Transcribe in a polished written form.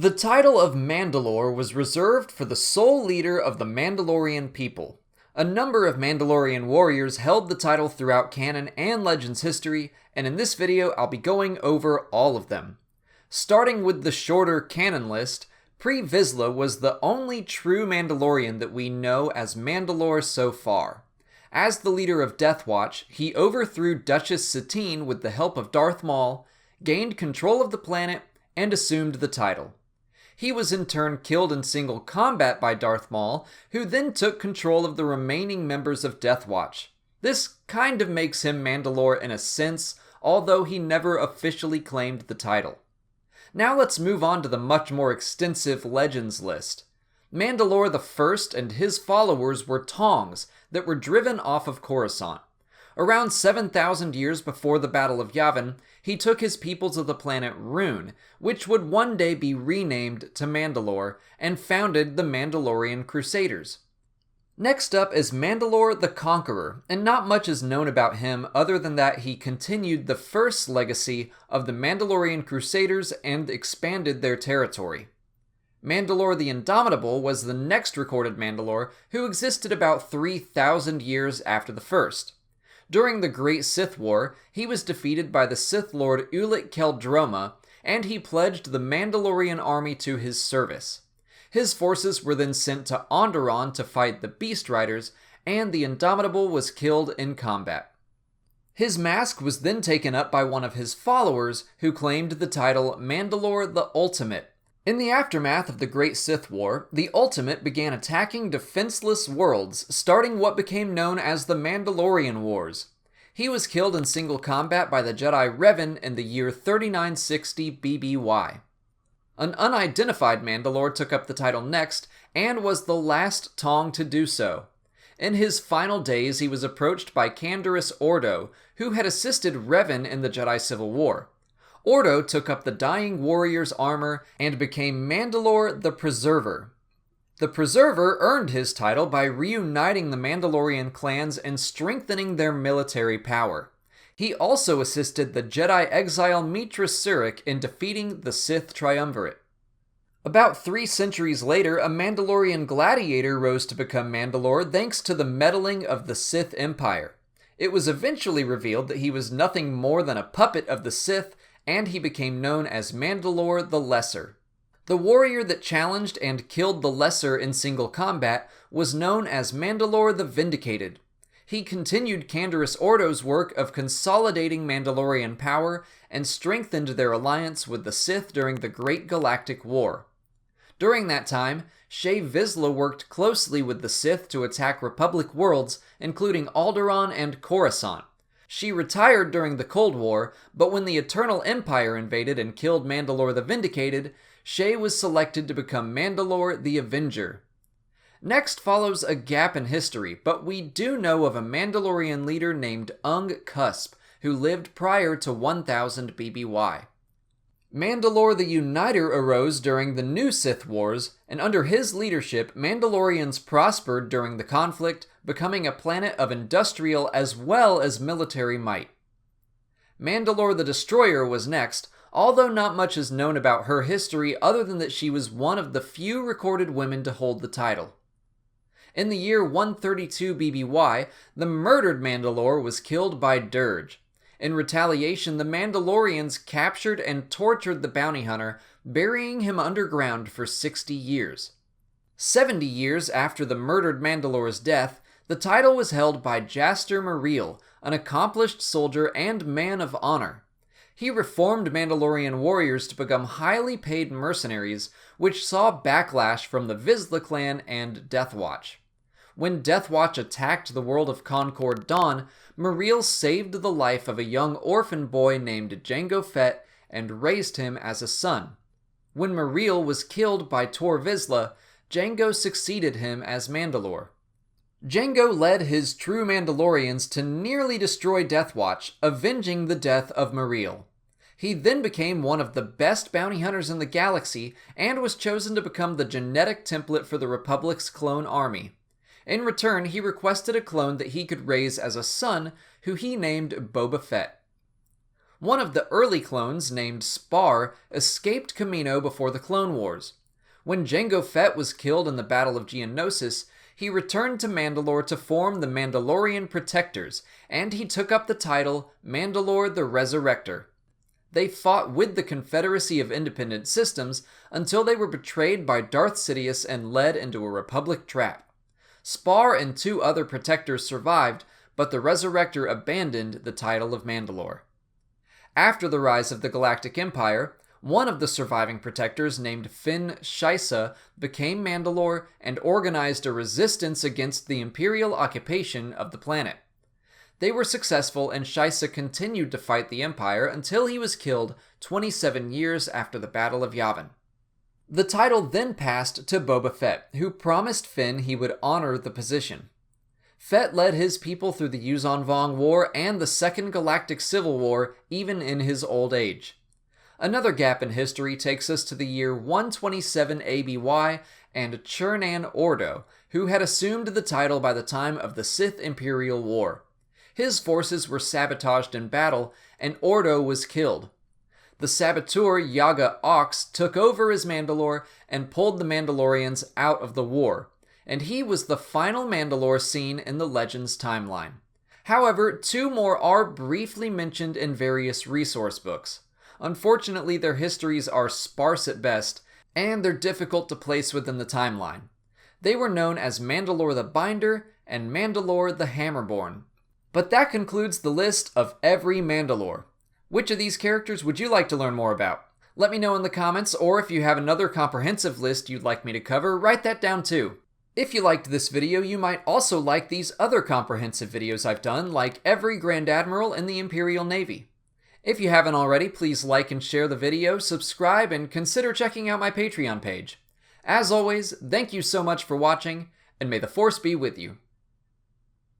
The title of Mandalore was reserved for the sole leader of the Mandalorian people. A number of Mandalorian warriors held the title throughout canon and Legends history, and in this video I'll be going over all of them. Starting with the shorter canon list, Pre-VIZSLA was the only true Mandalorian that we know as Mandalore so far. As the leader of Death Watch, he overthrew Duchess Satine with the help of Darth Maul, gained control of the planet, and assumed the title. He was in turn killed in single combat by Darth Maul, who then took control of the remaining members of Death Watch. This kind of makes him Mandalore in a sense, although he never officially claimed the title. Now let's move on to the much more extensive Legends list. Mandalore the First and his followers were Tongs that were driven off of Coruscant. Around 7,000 years before the Battle of Yavin, he took his people to the planet Rune, which would one day be renamed to Mandalore, and founded the Mandalorian Crusaders. Next up is Mandalore the Conqueror, and not much is known about him other than that he continued the first legacy of the Mandalorian Crusaders and expanded their territory. Mandalore the Indomitable was the next recorded Mandalore, who existed about 3,000 years after the first. During the Great Sith War, he was defeated by the Sith Lord Ulic Qel-Droma, and he pledged the Mandalorian army to his service. His forces were then sent to Onderon to fight the Beast Riders, and the Indomitable was killed in combat. His mask was then taken up by one of his followers, who claimed the title Mandalore the Ultimate. In the aftermath of the Great Sith War, the Ultimate began attacking defenseless worlds, starting what became known as the Mandalorian Wars. He was killed in single combat by the Jedi Revan in the year 3960 BBY. An unidentified Mandalore took up the title next, and was the last Tong to do so. In his final days, he was approached by Canderous Ordo, who had assisted Revan in the Jedi Civil War. Ordo took up the dying warrior's armor and became Mandalore the Preserver. The Preserver earned his title by reuniting the Mandalorian clans and strengthening their military power. He also assisted the Jedi exile Mitra Surik in defeating the Sith Triumvirate. About 3 centuries later, a Mandalorian gladiator rose to become Mandalore thanks to the meddling of the Sith Empire. It was eventually revealed that he was nothing more than a puppet of the Sith, and he became known as Mandalore the Lesser. The warrior that challenged and killed the Lesser in single combat was known as Mandalore the Vindicated. He continued Canderous Ordo's work of consolidating Mandalorian power and strengthened their alliance with the Sith during the Great Galactic War. During that time, VIZSLA worked closely with the Sith to attack Republic worlds, including Alderaan and Coruscant. She retired during the Cold War, but when the Eternal Empire invaded and killed Mandalore the Vindicated, Shay was selected to become Mandalore the Avenger. Next follows a gap in history, but we do know of a Mandalorian leader named Ung Cusp, who lived prior to 1000 BBY. Mandalore the Uniter arose during the New Sith Wars, and under his leadership, Mandalorians prospered during the conflict, becoming a planet of industrial as well as military might. Mandalore the Destroyer was next, although not much is known about her history other than that she was one of the few recorded women to hold the title. In the year 132 BBY, the murdered Mandalore was killed by Dirge. In retaliation, the Mandalorians captured and tortured the bounty hunter, burying him underground for 60 years. 70 years after the murdered Mandalore's death, the title was held by JASTER MEREEL, an accomplished soldier and man of honor. He reformed Mandalorian warriors to become highly paid mercenaries, which saw backlash from the VIZSLA clan and Death Watch. When Death Watch attacked the world of Concord Dawn, MEREEL saved the life of a young orphan boy named JANGO FETT and raised him as a son. When MEREEL was killed by VIZSLA, JANGO succeeded him as Mandalore. JANGO led his true Mandalorians to nearly destroy Death Watch, avenging the death of MEREEL. He then became one of the best bounty hunters in the galaxy and was chosen to become the genetic template for the Republic's clone army. In return, he requested a clone that he could raise as a son, who he named Boba Fett. One of the early clones, named Spar, escaped Kamino before the Clone Wars. When Jango Fett was killed in the Battle of Geonosis, he returned to Mandalore to form the Mandalorian Protectors, and he took up the title Mandalore the Resurrector. They fought with the Confederacy of Independent Systems until they were betrayed by Darth Sidious and led into a Republic trap. Spar and 2 other Protectors survived, but the Resurrector abandoned the title of Mandalore. After the rise of the Galactic Empire, one of the surviving Protectors, named Finn Shaisa, became Mandalore and organized a resistance against the Imperial occupation of the planet. They were successful, and Shaisa continued to fight the Empire until he was killed 27 years after the Battle of Yavin. The title then passed to Boba Fett, who promised Finn he would honor the position. Fett led his people through the Yuuzhan Vong War and the Second Galactic Civil War, even in his old age. Another gap in history takes us to the year 127 ABY and CHERNAN ORDO, who had assumed the title by the time of the Sith Imperial War. His forces were sabotaged in battle, and Ordo was killed. The saboteur Yaga Ox took over as Mandalore and pulled the Mandalorians out of the war, and he was the final Mandalore seen in the Legends timeline. However, 2 more are briefly mentioned in various resource books. Unfortunately, their histories are sparse at best, and they're difficult to place within the timeline. They were known as Mandalore the Binder and Mandalore the Hammerborn. But that concludes the list of every Mandalore. Which of these characters would you like to learn more about? Let me know in the comments, or if you have another comprehensive list you'd like me to cover, write that down too. If you liked this video, you might also like these other comprehensive videos I've done, like every Grand Admiral in the Imperial Navy. If you haven't already, please like and share the video, subscribe, and consider checking out my Patreon page. As always, thank you so much for watching, and may the Force be with you.